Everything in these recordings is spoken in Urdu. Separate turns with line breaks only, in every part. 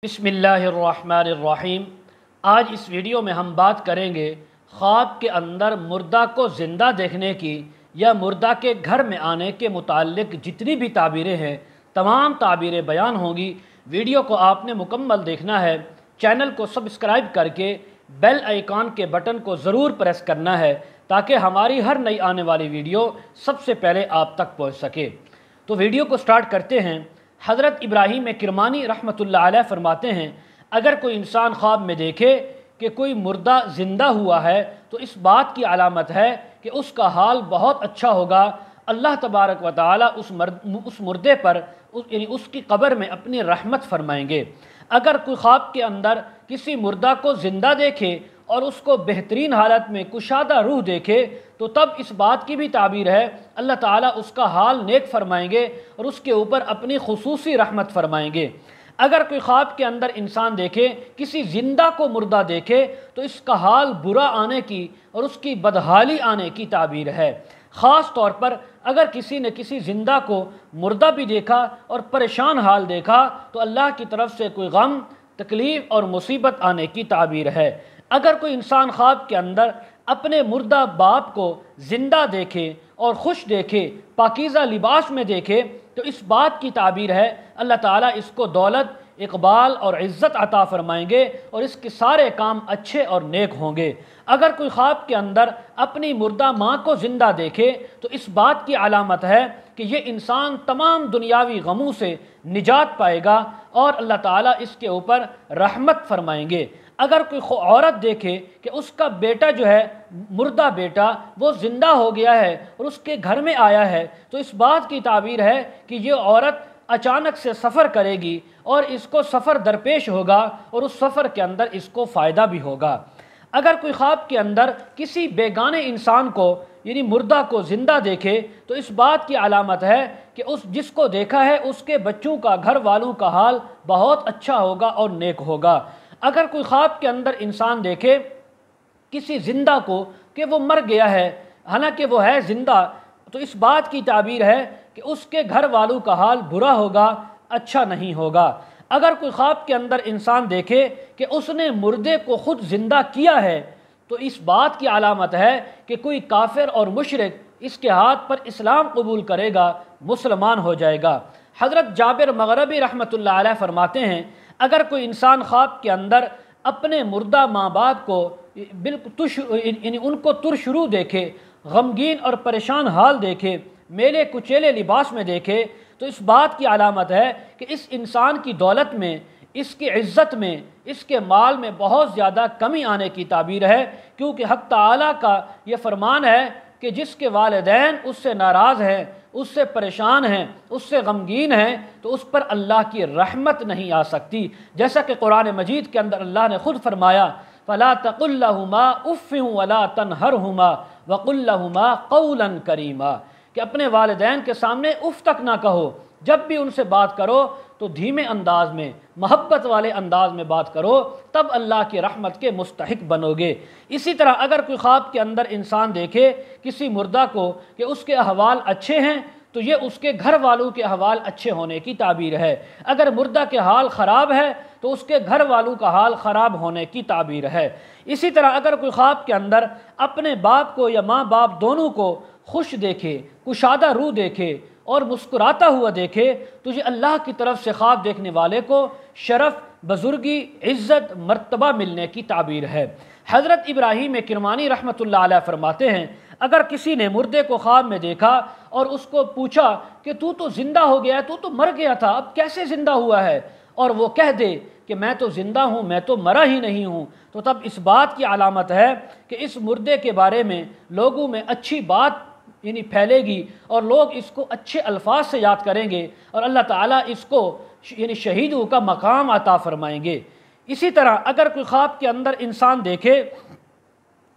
بسم اللہ الرحمن الرحیم۔ آج اس ویڈیو میں ہم بات کریں گے خواب کے اندر مردہ کو زندہ دیکھنے کی یا مردہ کے گھر میں آنے کے متعلق جتنی بھی تعبیریں ہیں تمام تعبیریں بیان ہوں گی۔ ویڈیو کو آپ نے مکمل دیکھنا ہے، چینل کو سبسکرائب کر کے بیل آئیکن کے بٹن کو ضرور پریس کرنا ہے تاکہ ہماری ہر نئی آنے والی ویڈیو سب سے پہلے آپ تک پہنچ سکے۔ تو ویڈیو کو سٹارٹ کرتے ہیں۔ حضرت ابراہیم کرمانی رحمۃ اللہ علیہ فرماتے ہیں، اگر کوئی انسان خواب میں دیکھے کہ کوئی مردہ زندہ ہوا ہے تو اس بات کی علامت ہے کہ اس کا حال بہت اچھا ہوگا۔ اللہ تبارک و تعالی اس مردے پر یعنی اس کی قبر میں اپنی رحمت فرمائیں گے۔ اگر کوئی خواب کے اندر کسی مردہ کو زندہ دیکھے اور اس کو بہترین حالت میں کشادہ روح دیکھے تو تب اس بات کی بھی تعبیر ہے اللہ تعالیٰ اس کا حال نیک فرمائیں گے اور اس کے اوپر اپنی خصوصی رحمت فرمائیں گے۔ اگر کوئی خواب کے اندر انسان دیکھے کسی زندہ کو مردہ دیکھے تو اس کا حال برا آنے کی اور اس کی بدحالی آنے کی تعبیر ہے۔ خاص طور پر اگر کسی نے کسی زندہ کو مردہ بھی دیکھا اور پریشان حال دیکھا تو اللہ کی طرف سے کوئی غم، تکلیف اور مصیبت آنے کی تعبیر ہے۔ اگر کوئی انسان خواب کے اندر اپنے مردہ باپ کو زندہ دیکھے اور خوش دیکھے، پاکیزہ لباس میں دیکھے تو اس بات کی تعبیر ہے اللہ تعالیٰ اس کو دولت، اقبال اور عزت عطا فرمائیں گے اور اس کے سارے کام اچھے اور نیک ہوں گے۔ اگر کوئی خواب کے اندر اپنی مردہ ماں کو زندہ دیکھے تو اس بات کی علامت ہے کہ یہ انسان تمام دنیاوی غموں سے نجات پائے گا اور اللہ تعالیٰ اس کے اوپر رحمت فرمائیں گے۔ اگر کوئی عورت دیکھے کہ اس کا بیٹا جو ہے مردہ بیٹا وہ زندہ ہو گیا ہے اور اس کے گھر میں آیا ہے تو اس بات کی تعبیر ہے کہ یہ عورت اچانک سے سفر کرے گی اور اس کو سفر درپیش ہوگا اور اس سفر کے اندر اس کو فائدہ بھی ہوگا۔ اگر کوئی خواب کے اندر کسی بیگانے انسان کو یعنی مردہ کو زندہ دیکھے تو اس بات کی علامت ہے کہ جس کو دیکھا ہے اس کے بچوں کا، گھر والوں کا حال بہت اچھا ہوگا اور نیک ہوگا۔ اگر کوئی خواب کے اندر انسان دیکھے کسی زندہ کو کہ وہ مر گیا ہے حالانکہ وہ ہے زندہ تو اس بات کی تعبیر ہے کہ اس کے گھر والوں کا حال برا ہوگا، اچھا نہیں ہوگا۔ اگر کوئی خواب کے اندر انسان دیکھے کہ اس نے مردے کو خود زندہ کیا ہے تو اس بات کی علامت ہے کہ کوئی کافر اور مشرک اس کے ہاتھ پر اسلام قبول کرے گا، مسلمان ہو جائے گا۔ حضرت جابر مغربی رحمۃ اللہ علیہ فرماتے ہیں، اگر کوئی انسان خواب کے اندر اپنے مردہ ماں باپ کو یعنی ان کو ترش رو دیکھے، غمگین اور پریشان حال دیکھے، میلے کچیلے لباس میں دیکھے تو اس بات کی علامت ہے کہ اس انسان کی دولت میں، اس کی عزت میں، اس کے مال میں بہت زیادہ کمی آنے کی تعبیر ہے، کیونکہ حق تعالیٰ کا یہ فرمان ہے کہ جس کے والدین اس سے ناراض ہیں، اس سے پریشان ہیں، اس سے غمگین ہیں تو اس پر اللہ کی رحمت نہیں آ سکتی، جیسا کہ قرآن مجید کے اندر اللہ نے خود فرمایا فَلَا تَقُلْ لَهُمَا اُفٍّ وَلَا تَنْهَرْهُمَا وَقُلْ لَهُمَا قَوْلًا كَرِيمًا کہ اپنے والدین کے سامنے اف تک نہ کہو، جب بھی ان سے بات کرو تو دھیمے انداز میں، محبت والے انداز میں بات کرو، تب اللہ کی رحمت کے مستحق بنو گے۔ اسی طرح اگر کوئی خواب کے اندر انسان دیکھے کسی مردہ کو کہ اس کے احوال اچھے ہیں تو یہ اس کے گھر والوں کے احوال اچھے ہونے کی تعبیر ہے۔ اگر مردہ کے حال خراب ہے تو اس کے گھر والوں کا حال خراب ہونے کی تعبیر ہے۔ اسی طرح اگر کوئی خواب کے اندر اپنے باپ کو یا ماں باپ دونوں کو خوش دیکھے، کشادہ روح دیکھے اور مسکراتا ہوا دیکھے تو یہ اللہ کی طرف سے خواب دیکھنے والے کو شرف، بزرگی، عزت، مرتبہ ملنے کی تعبیر ہے۔ حضرت ابراہیم کرمانی رحمۃ اللہ علیہ فرماتے ہیں، اگر کسی نے مردے کو خواب میں دیکھا اور اس کو پوچھا کہ تو زندہ ہو گیا ہے، تو مر گیا تھا، اب کیسے زندہ ہوا ہے، اور وہ کہہ دے کہ میں تو زندہ ہوں، میں تو مرا ہی نہیں ہوں، تو تب اس بات کی علامت ہے کہ اس مردے کے بارے میں لوگوں میں اچھی بات یعنی پھیلے گی اور لوگ اس کو اچھے الفاظ سے یاد کریں گے اور اللہ تعالیٰ اس کو یعنی شہیدوں کا مقام عطا فرمائیں گے۔ اسی طرح اگر کوئی خواب کے اندر انسان دیکھے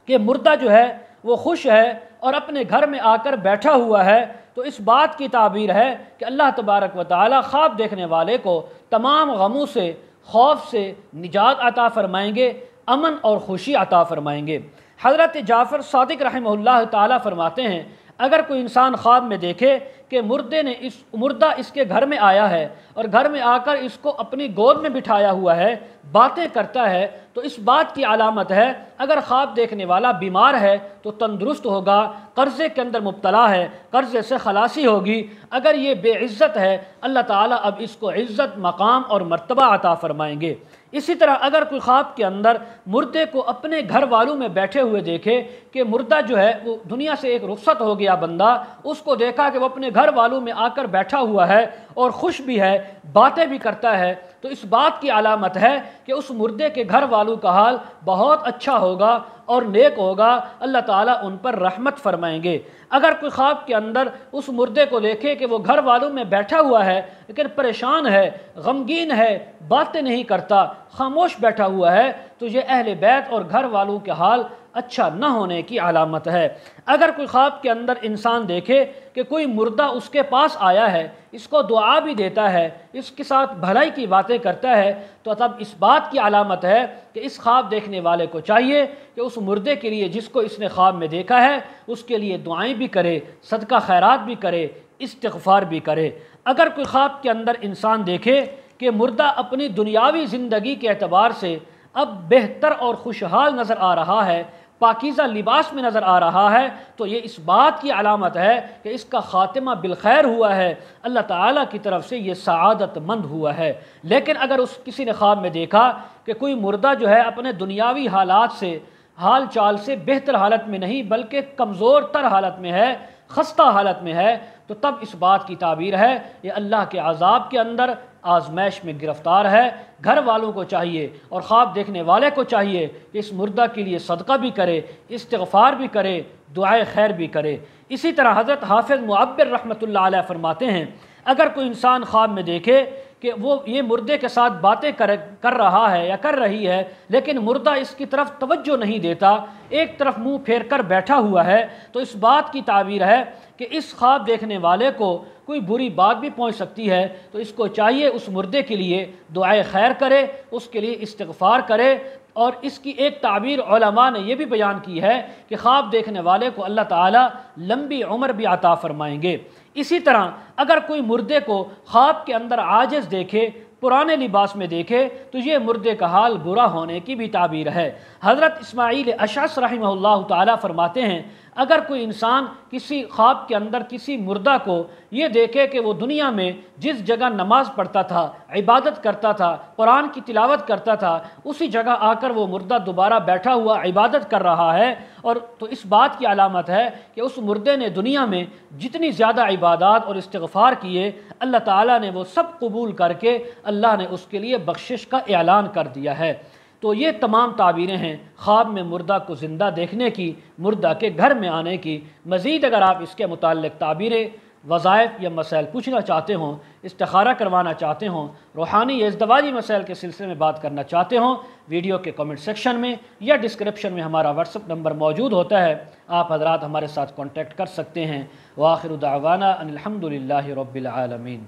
کہ مردہ جو ہے وہ خوش ہے اور اپنے گھر میں آ کر بیٹھا ہوا ہے تو اس بات کی تعبیر ہے کہ اللہ تبارک و تعالیٰ خواب دیکھنے والے کو تمام غموں سے، خوف سے نجات عطا فرمائیں گے، امن اور خوشی عطا فرمائیں گے۔ حضرت جعفر صادق رحمہ اللہ تعالیٰ فرماتے ہیں، اگر کوئی انسان خواب میں دیکھے کہ مردہ اس کے گھر میں آیا ہے اور گھر میں آ کر اس کو اپنی گود میں بٹھایا ہوا ہے، باتیں کرتا ہے، تو اس بات کی علامت ہے اگر خواب دیکھنے والا بیمار ہے تو تندرست ہوگا، قرضے کے اندر مبتلا ہے، قرضے سے خلاصی ہوگی، اگر یہ بے عزت ہے اللہ تعالیٰ اب اس کو عزت، مقام اور مرتبہ عطا فرمائیں گے۔ اسی طرح اگر کوئی خواب کے اندر مردے کو اپنے گھر والوں میں بیٹھے ہوئے دیکھے کہ مردہ جو ہے وہ دنیا سے ایک رخصت ہو گیا بندہ، اس کو دیکھا کہ وہ اپنے گھر والوں میں آ کر بیٹھا ہوا ہے اور خوش بھی ہے، باتیں بھی کرتا ہے، تو اس بات کی علامت ہے کہ اس مردے کے گھر والوں کا حال بہت اچھا ہوگا اور نیک ہوگا، اللہ تعالیٰ ان پر رحمت فرمائیں گے۔ اگر کوئی خواب کے اندر اس مردے کو دیکھے کہ وہ گھر والوں میں بیٹھا ہوا ہے لیکن پریشان ہے، غمگین ہے، باتیں نہیں کرتا، خاموش بیٹھا ہوا ہے، تو یہ اہل بیت اور گھر والوں کے حال اچھا نہ ہونے کی علامت ہے۔ اگر کوئی خواب کے اندر انسان دیکھے کہ کوئی مردہ اس کے پاس آیا ہے، اس کو دعا بھی دیتا ہے، اس کے ساتھ بھلائی کی باتیں کرتا ہے، تو تب اس بات کی علامت ہے کہ اس خواب دیکھنے والے کو چاہیے کہ اس مردے کے لیے جس کو اس نے خواب میں دیکھا ہے اس کے لیے دعائیں بھی کرے، صدقہ خیرات بھی کرے، استغفار بھی کرے۔ اگر کوئی خواب کے اندر انسان دیکھے کہ مردہ اپنی دنیاوی زندگی کے اعتبار سے اب بہتر اور خوشحال نظر آ رہا ہے، پاکیزہ لباس میں نظر آ رہا ہے، تو یہ اس بات کی علامت ہے کہ اس کا خاتمہ بالخیر ہوا ہے، اللہ تعالیٰ کی طرف سے یہ سعادت مند ہوا ہے۔ لیکن اگر کسی نے خواب میں دیکھا کہ کوئی مردہ جو ہے اپنے دنیاوی حالات سے، حال چال سے بہتر حالت میں نہیں بلکہ کمزور تر حالت میں ہے، خستہ حالت میں ہے، تو تب اس بات کی تعبیر ہے یہ اللہ کے عذاب کے اندر آزمائش میں گرفتار ہے۔ گھر والوں کو چاہیے اور خواب دیکھنے والے کو چاہیے کہ اس مردہ کے لیے صدقہ بھی کرے، استغفار بھی کرے، دعائے خیر بھی کرے۔ اسی طرح حضرت حافظ معبر رحمۃ اللہ علیہ فرماتے ہیں اگر کوئی انسان خواب میں دیکھے کہ وہ یہ مردے کے ساتھ باتیں کر رہا ہے یا کر رہی ہے لیکن مردہ اس کی طرف توجہ نہیں دیتا، ایک طرف منہ پھیر کر بیٹھا ہوا ہے، تو اس بات کی تعبیر ہے کہ اس خواب دیکھنے والے کو کوئی بری بات بھی پہنچ سکتی ہے، تو اس کو چاہیے اس مردے کے لیے دعائے خیر کرے، اس کے لیے استغفار کرے۔ اور اس کی ایک تعبیر علماء نے یہ بھی بیان کی ہے کہ خواب دیکھنے والے کو اللہ تعالیٰ لمبی عمر بھی عطا فرمائیں گے۔ اسی طرح اگر کوئی مردے کو خواب کے اندر عاجز دیکھے، پرانے لباس میں دیکھے، تو یہ مردے کا حال برا ہونے کی بھی تعبیر ہے۔ حضرت اسماعیل اشعث رحمہ اللہ تعالیٰ فرماتے ہیں اگر کوئی انسان کسی خواب کے اندر کسی مردہ کو یہ دیکھے کہ وہ دنیا میں جس جگہ نماز پڑھتا تھا، عبادت کرتا تھا، قرآن کی تلاوت کرتا تھا، اسی جگہ آ کر وہ مردہ دوبارہ بیٹھا ہوا عبادت کر رہا ہے، اور تو اس بات کی علامت ہے کہ اس مردے نے دنیا میں جتنی زیادہ عبادات اور استغفار کیے اللہ تعالیٰ نے وہ سب قبول کر کے اللہ نے اس کے لیے بخشش کا اعلان کر دیا ہے۔ تو یہ تمام تعبیریں ہیں خواب میں مردہ کو زندہ دیکھنے کی، مردہ کے گھر میں آنے کی۔ مزید اگر آپ اس کے متعلق تعبیریں، وظائف یا مسائل پوچھنا چاہتے ہوں، استخارہ کروانا چاہتے ہوں، روحانی یا ازدواجی مسائل کے سلسلے میں بات کرنا چاہتے ہوں، ویڈیو کے کمنٹ سیکشن میں یا ڈسکرپشن میں ہمارا واٹس ایپ نمبر موجود ہوتا ہے، آپ حضرات ہمارے ساتھ کانٹیکٹ کر سکتے ہیں۔ وآخر دعوانا ان الحمد للہ رب العالمین۔